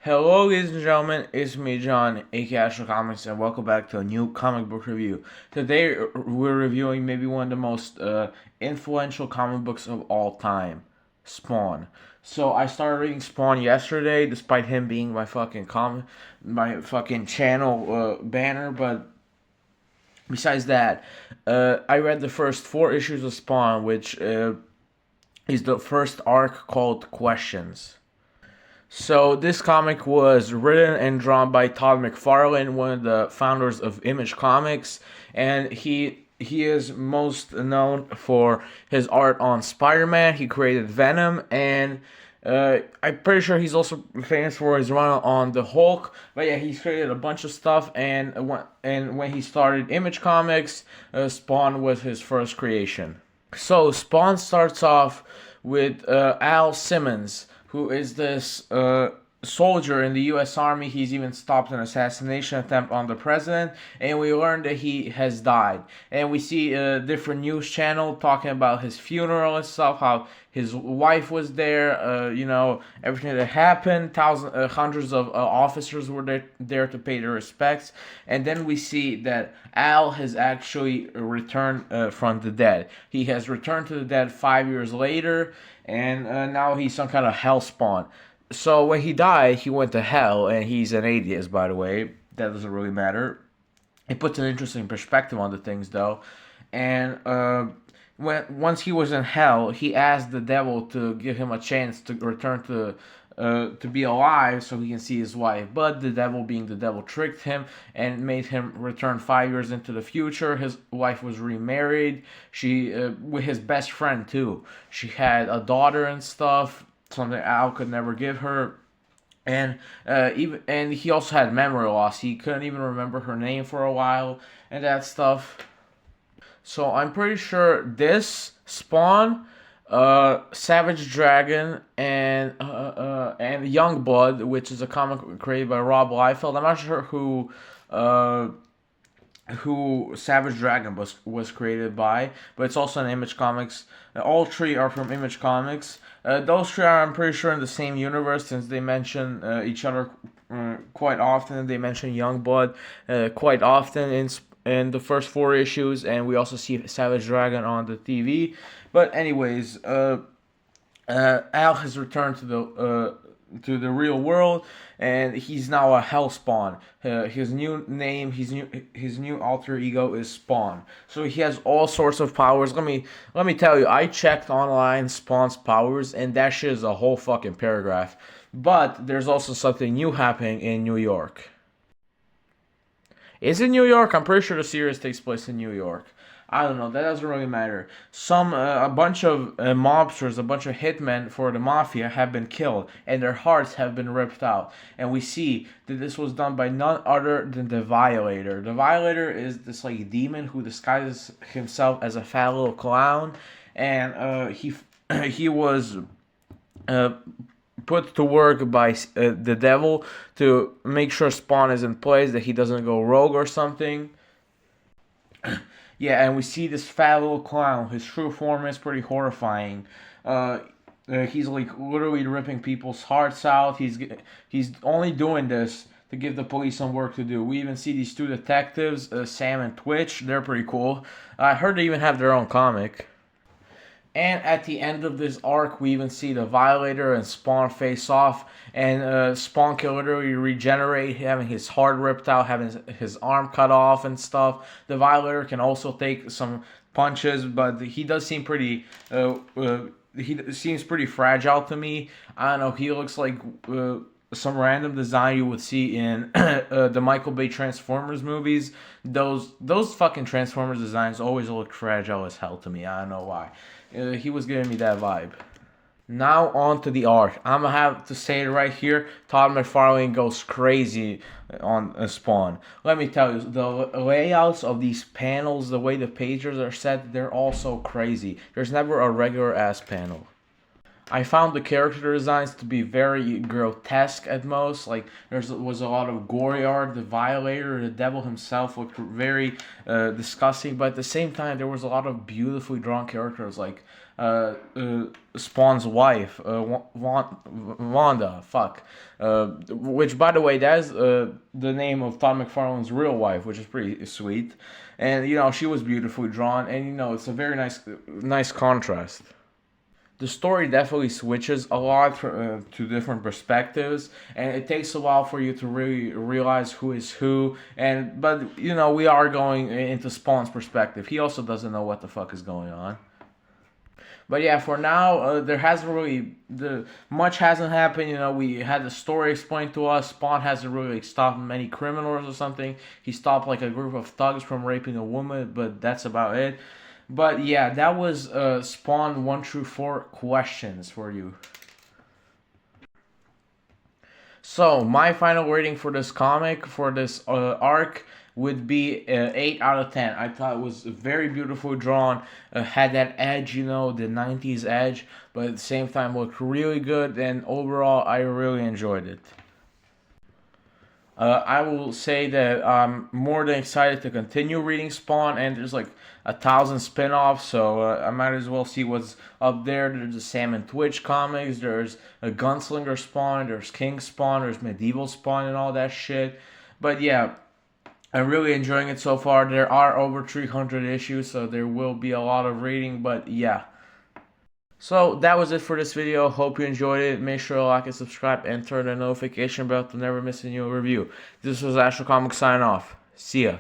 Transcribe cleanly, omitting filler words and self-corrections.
Hello, ladies and gentlemen, it's me, John, aka Astro Comics, and welcome back to a new comic book review. Today, we're reviewing maybe one of the most influential comic books of all time, Spawn. So I started reading Spawn yesterday, despite him being my fucking channel banner. But besides that, I read the first four issues of Spawn, which is the first arc called Questions. So this comic was written and drawn by Todd MacFarlane, one of the founders of Image Comics, and he is most known for his art on Spider-Man. He created Venom, and I'm pretty sure he's also famous for his run on the Hulk. But yeah, he's created a bunch of stuff, and when he started Image Comics, Spawn was his first creation. So Spawn starts off with Al Simmons, who is this soldier in the U.S. Army. He's even stopped an assassination attempt on the president, and we learn that he has died. And we see a different news channel talking about his funeral and stuff, how his wife was there, everything that happened. Hundreds of officers were there to pay their respects. And then we see that Al has actually returned from the dead. He has returned to the dead 5 years later, and now he's some kind of hell spawn. So when he died, he went to hell, and he's an atheist, by the way. That doesn't really matter. It puts an interesting perspective on the things, though. And once he was in hell, he asked the devil to give him a chance to return to be alive so he can see his wife. But the devil, being the devil, tricked him and made him return 5 years into the future. His wife was remarried. She with his best friend too. She had a daughter and stuff, something Al could never give her. And he also had memory loss. He couldn't even remember her name for a while and that stuff. So I'm pretty sure this Spawn, Savage Dragon, and Youngblood, which is a comic created by Rob Liefeld. I'm not sure who Savage Dragon was created by, but it's also an Image Comics. All three are from Image Comics. Those three are, I'm pretty sure, in the same universe, since they mention each other quite often. They mention Youngblood quite often in the first four issues, and we also see Savage Dragon on the TV. But anyways, Al has returned to the real world, and he's now a Hellspawn. His new name, his new alter ego is Spawn. So he has all sorts of powers. Let me tell you, I checked online Spawn's powers, and that shit is a whole fucking paragraph. But there's also something new happening in New York. Is it New York? I'm pretty sure the series takes place in New York. I don't know. That doesn't really matter. A bunch of mobsters, a bunch of hitmen for the mafia have been killed, and their hearts have been ripped out. And we see that this was done by none other than the Violator. The Violator is this like demon who disguises himself as a fat little clown, and he was put to work by the devil to make sure Spawn is in place, that he doesn't go rogue or something. Yeah, and we see this fat little clown. His true form is pretty horrifying. He's like literally ripping people's hearts out. He's only doing this to give the police some work to do. We even see these two detectives, Sam and Twitch. They're pretty cool. I heard they even have their own comic. And at the end of this arc, we even see the Violator and Spawn face off, and Spawn can literally regenerate, having his heart ripped out, having his arm cut off and stuff. The Violator can also take some punches, but he does seem pretty. He seems pretty fragile to me. I don't know. He looks like some random design you would see in the Michael Bay Transformers movies. Those fucking Transformers designs always look fragile as hell to me. I don't know why. He was giving me that vibe. Now on to the art. I'm gonna have to say it right here. Todd MacFarlane goes crazy on Spawn. Let me tell you, the layouts of these panels, the way the pages are set, they're all so crazy. There's never a regular ass panel. I found the character designs to be very grotesque at most. Like was a lot of gory art. The Violator, the devil himself, looked very disgusting. But at the same time, there was a lot of beautifully drawn characters. Like Spawn's wife, Wanda. Fuck. Which, by the way, that is the name of Todd MacFarlane's real wife, which is pretty sweet. And she was beautifully drawn, and it's a very nice contrast. The story definitely switches a lot to different perspectives, and it takes a while for you to really realize who is who. But we are going into Spawn's perspective. He also doesn't know what the fuck is going on. But yeah, for now, there hasn't really much hasn't happened. We had the story explained to us. Spawn hasn't really stopped many criminals or something. He stopped like a group of thugs from raping a woman, but that's about it. But yeah, that was Spawn 1 through 4 questions for you. So my final rating for this comic, for this arc, would be 8 out of 10. I thought it was very beautifully drawn, had that edge, the 90s edge, but at the same time looked really good, and overall I really enjoyed it. I will say that I'm more than excited to continue reading Spawn, and there's like 1,000 spin-offs, so I might as well see what's up there. There's the Sam and Twitch comics, there's a Gunslinger Spawn, there's King Spawn, there's Medieval Spawn, and all that shit. But yeah, I'm really enjoying it so far. There are over 300 issues, so there will be a lot of reading, but yeah. So that was it for this video. Hope you enjoyed it. Make sure to like and subscribe and turn the notification bell to never miss a new review. This was Astro Comics signing off. See ya.